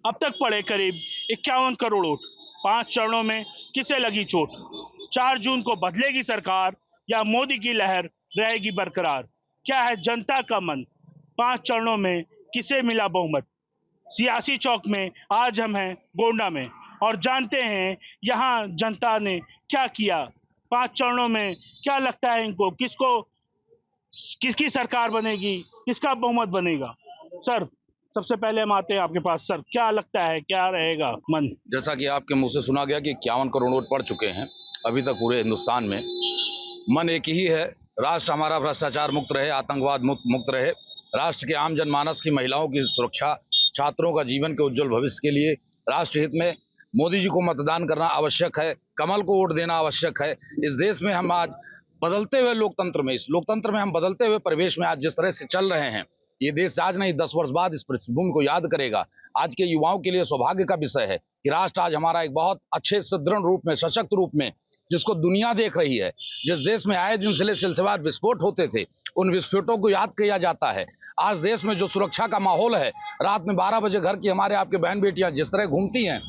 अब तक पड़े करीब 51 करोड़ वोट। 5 चरणों में किसे लगी चोट? 4 जून को बदलेगी सरकार या मोदी की लहर रहेगी बरकरार? क्या है जनता का मन? 5 चरणों में किसे मिला बहुमत? सियासी चौक में आज हम हैं गोंडा में और जानते हैं यहाँ जनता ने क्या किया। 5 चरणों में क्या लगता है इनको, किसकी सरकार बनेगी, किसका बहुमत बनेगा? सर, सबसे पहले हम आते हैं आपके पास। सर, क्या लगता है, क्या रहेगा मन? जैसा कि आपके मुंह से सुना गया कि 51 करोड़ वोट पड़ चुके हैं अभी तक पूरे हिंदुस्तान में। मन एक ही है, राष्ट्र हमारा भ्रष्टाचार मुक्त रहे, आतंकवाद मुक्त रहे। राष्ट्र के आम जनमानस की, महिलाओं की सुरक्षा, छात्रों का जीवन के उज्जवल भविष्य के लिए राष्ट्र हित में मोदी जी को मतदान करना आवश्यक है, कमल को वोट देना आवश्यक है। इस देश में हम आज बदलते हुए लोकतंत्र में, इस लोकतंत्र में हम बदलते हुए परिवेश में आज जिस तरह से चल रहे हैं, ये देश आज नहीं 10 वर्ष बाद इस पृथ्वी को याद करेगा। आज के युवाओं के लिए सौभाग्य का विषय है कि राष्ट्र आज हमारा एक बहुत अच्छे सुदृढ़ रूप में, सशक्त रूप में, जिसको दुनिया देख रही है, जिस देश में आए दिन सिलसिलेवार विस्फोट होते थे, उन विस्फोटों को याद किया जाता है। आज देश में जो सुरक्षा का माहौल है, रात में 12 बजे घर की हमारे आपके बहन बेटियां जिस तरह घूमती हैं,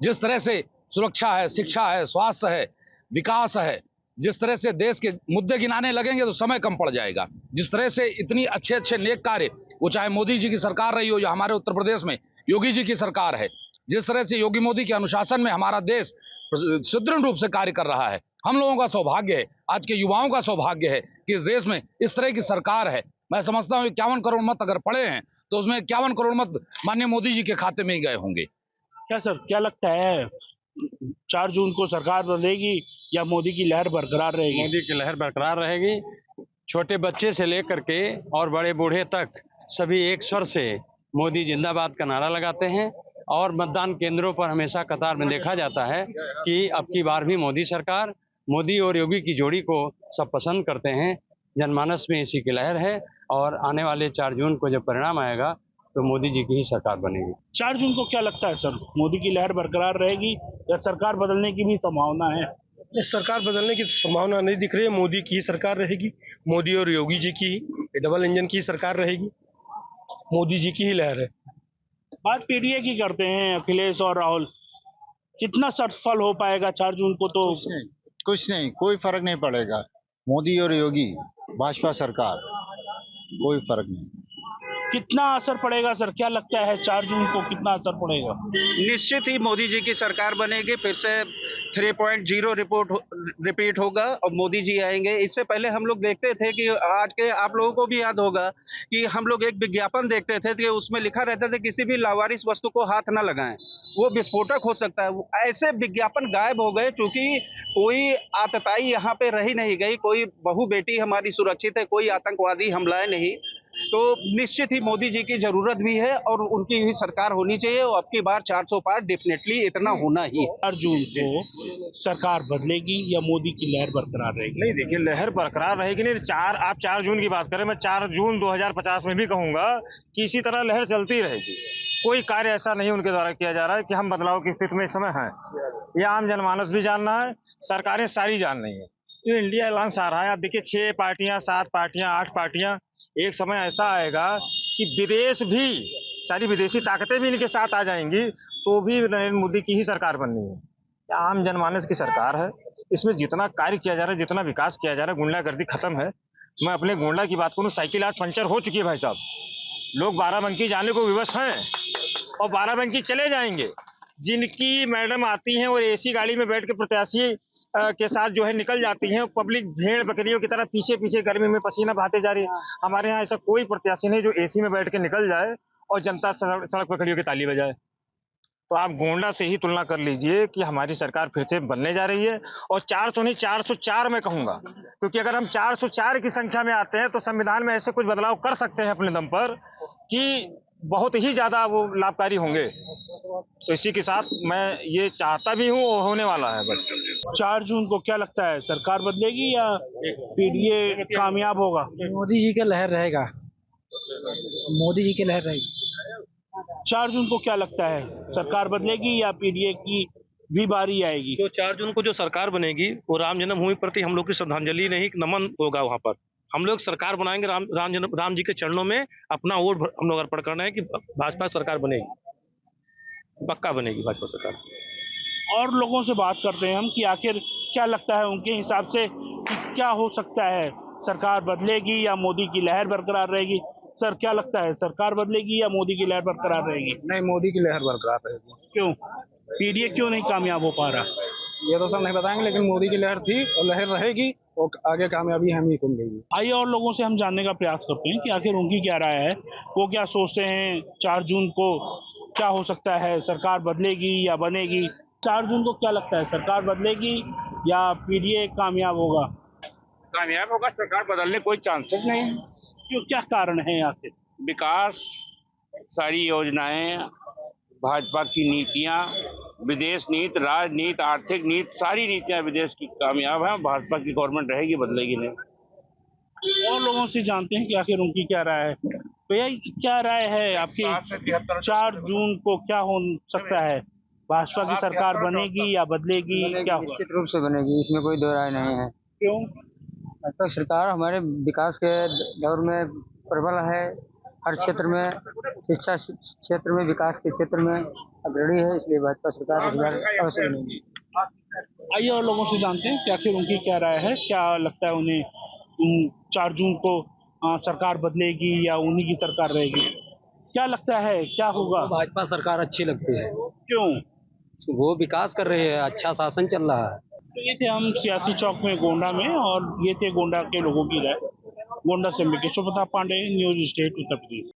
जिस तरह से सुरक्षा है, शिक्षा है, स्वास्थ्य है, विकास है, जिस तरह से देश के मुद्दे गिनाने लगेंगे तो समय कम पड़ जाएगा। जिस तरह से इतनी अच्छे अच्छे नेक कार्य, वो चाहे मोदी जी की सरकार रही हो या हमारे उत्तर प्रदेश में योगी जी की सरकार है, जिस तरह से योगी मोदी के अनुशासन में हमारा देश सुदृढ़ रूप से कार्य कर रहा है, हम लोगों का सौभाग्य है, आज के युवाओं का सौभाग्य है कि इस देश में इस तरह की सरकार है। मैं समझता हूँ 51 करोड़ मत अगर पड़े हैं तो उसमें 51 करोड़ मत माननीय मोदी जी के खाते में ही गए होंगे। क्या सर, क्या लगता है 4 जून को सरकार बदलेगी या मोदी की लहर बरकरार रहेगी? मोदी की लहर बरकरार रहेगी। छोटे बच्चे से लेकर के और बड़े बूढ़े तक सभी एक स्वर से मोदी जिंदाबाद का नारा लगाते हैं और मतदान केंद्रों पर हमेशा कतार में देखा जाता है कि अब की बार भी मोदी सरकार, मोदी और योगी की जोड़ी को सब पसंद करते हैं। जनमानस में इसी की लहर है और आने वाले 4 जून को जब परिणाम आएगा तो मोदी जी की ही सरकार बनेगी। 4 जून को क्या लगता है सर, मोदी की लहर बरकरार रहेगी या सरकार बदलने की भी संभावना है? सरकार बदलने की संभावना नहीं दिख रही है। मोदी की सरकार रहेगी, मोदी और योगी जी की डबल इंजन की सरकार रहेगी, मोदी जी की ही लहर है। बात पीडीए की करते हैं, अखिलेश और राहुल, कितना सफल हो पाएगा 4 जून को? तो कुछ नहीं, कोई फर्क नहीं पड़ेगा। मोदी और योगी, भाजपा सरकार, कोई फर्क नहीं। कितना असर पड़ेगा सर, क्या लगता है 4 जून को कितना असर पड़ेगा? निश्चित ही मोदी जी की सरकार बनेगी, फिर से 3.0 रिपीट होगा और मोदी जी आएंगे। इससे पहले हम लोग देखते थे कि आज के आप लोगों को भी याद होगा कि हम लोग एक विज्ञापन देखते थे कि उसमें लिखा रहता था किसी भी लावारिस वस्तु को हाथ न लगाएं, वो विस्फोटक हो सकता है। ऐसे विज्ञापन गायब हो गए, चूंकि कोई आतताई यहाँ पे रही नहीं गई, कोई बहू बेटी हमारी सुरक्षित है, कोई आतंकवादी हमलाएं नहीं। तो निश्चित ही मोदी जी की जरूरत भी है और उनकी ही सरकार होनी चाहिए और अब की बार 400 पार डेफिनेटली इतना होना ही है। 4 जून को सरकार बदलेगी या मोदी की लहर बरकरार रहेगी? नहीं, देखिए, लहर बरकरार रहेगी नहीं। आप 4 जून की बात करें, मैं 4 जून 2050 में भी कहूंगा कि इसी तरह लहर चलती रहेगी। कोई कार्य ऐसा नहीं उनके द्वारा किया जा रहा है कि हम बदलाव की स्थिति में इस समय हैं। यह आम जनमानस भी जान रहा है, सरकारें सारी जान रही है। तो इंडिया अलायंस आ रहा है, आप देखिए 6 पार्टियां, 7 पार्टियां, 8 पार्टियां। एक समय ऐसा आएगा कि विदेश भी, सारी विदेशी ताकतें भी इनके साथ आ जाएंगी तो भी नरेंद्र मोदी की ही सरकार बननी है। यह आम जनमानस की सरकार है। इसमें जितना कार्य किया जा रहा है, जितना विकास किया जा रहा है, गुंडागर्दी खत्म है। मैं अपने गोंडा की बात करूं, साइकिल आज पंचर हो चुकी है भाई साहब। लोग बाराबंकी जाने को विवश हैं और बाराबंकी चले जाएंगे। जिनकी मैडम आती हैं और एसी गाड़ी में बैठ के प्रत्याशी के साथ जो है निकल जाती हैं, पब्लिक भेड़ बकरियों की तरह पीछे पीछे गर्मी में पसीना बहाते जा रही है। हमारे यहाँ ऐसा कोई प्रत्याशी नहीं जो एसी में बैठ के निकल जाए और जनता सड़क पर खड़ी होकर ताली बजाए। तो आप गोंडा से ही तुलना कर लीजिए कि हमारी सरकार फिर से बनने जा रही है और 400 नहीं 404 में कहूंगा, क्योंकि अगर हम 404 की संख्या में आते हैं तो संविधान में ऐसे कुछ बदलाव कर सकते हैं अपने दम पर कि बहुत ही ज्यादा वो लाभकारी होंगे। तो इसी के साथ मैं ये चाहता भी हूँ और होने वाला है। बस 4 जून को क्या लगता है, सरकार बदलेगी या पीडीए कामयाब होगा? मोदी जी का लहर रहेगा, मोदी जी की लहर रहेगी। 4 जून को क्या लगता है, सरकार बदलेगी या पीडीए की भी बारी आएगी? तो 4 जून को जो सरकार बनेगी वो राम जन्मभूमि प्रति हम लोग की श्रद्धांजलि नहीं, नमन होगा। वहाँ पर हम लोग सरकार बनाएंगे, राम जी के चरणों में अपना वोट हम लोग अर्पण करना है कि भाजपा सरकार बनेगी। पक्का बनेगी भाजपा सरकार। और लोगों से बात करते हैं हम कि आखिर क्या लगता है उनके हिसाब से कि क्या हो सकता है, सरकार बदलेगी या मोदी की लहर बरकरार रहेगी? सर क्या लगता है, सरकार बदलेगी या मोदी की लहर बरकरार रहेगी? नहीं, मोदी की लहर बरकरार रहेगी। क्यों? पीडीए क्यों नहीं कामयाब हो पा रहा? ये तो सब नहीं बताएंगे, लेकिन मोदी की लहर थी और लहर रहेगी और आगे कामयाबी हम ही को मिलेगी। आइए और लोगों से हम जानने का प्रयास करते हैं कि आखिर उनकी क्या राय है, वो क्या सोचते हैं 4 जून को क्या हो सकता है, सरकार बदलेगी या बनेगी? 4 जून को क्या लगता है, सरकार बदलेगी या पीडीए कामयाब होगा? कामयाब होगा, सरकार बदलने कोई चांसेस नहीं है। क्यों, क्या कारण है आखिर? विकास, सारी योजनाएं, भाजपा की नीतियां, विदेश नीति, राजनीति, आर्थिक नीति, सारी नीतियां विदेश की कामयाब हैं। भाजपा की गवर्नमेंट रहेगी, बदलेगी नहीं। और लोगों से जानते हैं कि आखिर उनकी क्या राय है। भैया क्या राय है आपकी, 4 जून को क्या हो सकता है, भाजपा की सरकार बनेगी या बदलेगी, क्या होगा? निश्चित रूप से बनेगी, इसमें कोई दो राय नहीं है। क्यों? भाजपा सरकार हमारे विकास के दौर में प्रबल है, हर क्षेत्र में, शिक्षा क्षेत्र में, विकास के क्षेत्र में अग्रणी है, इसलिए भाजपा सरकार अवश्य बनेगी। आइए और लोगों से जानते हैं कि आखिर उनकी क्या राय है, क्या लगता है उन्हें 4 जून को सरकार बदलेगी या उन्हीं की सरकार रहेगी? क्या लगता है, क्या होगा? भाजपा सरकार अच्छी लगती है, क्यों? वो विकास कर रही है, अच्छा शासन चल रहा है। तो ये थे हम सियासी चौक में गोंडा में, और ये थे गोंडा के लोगों की राय। गोंडा से मैं केशव प्रताप पांडे, न्यूज स्टेट उत्तर प्रदेश।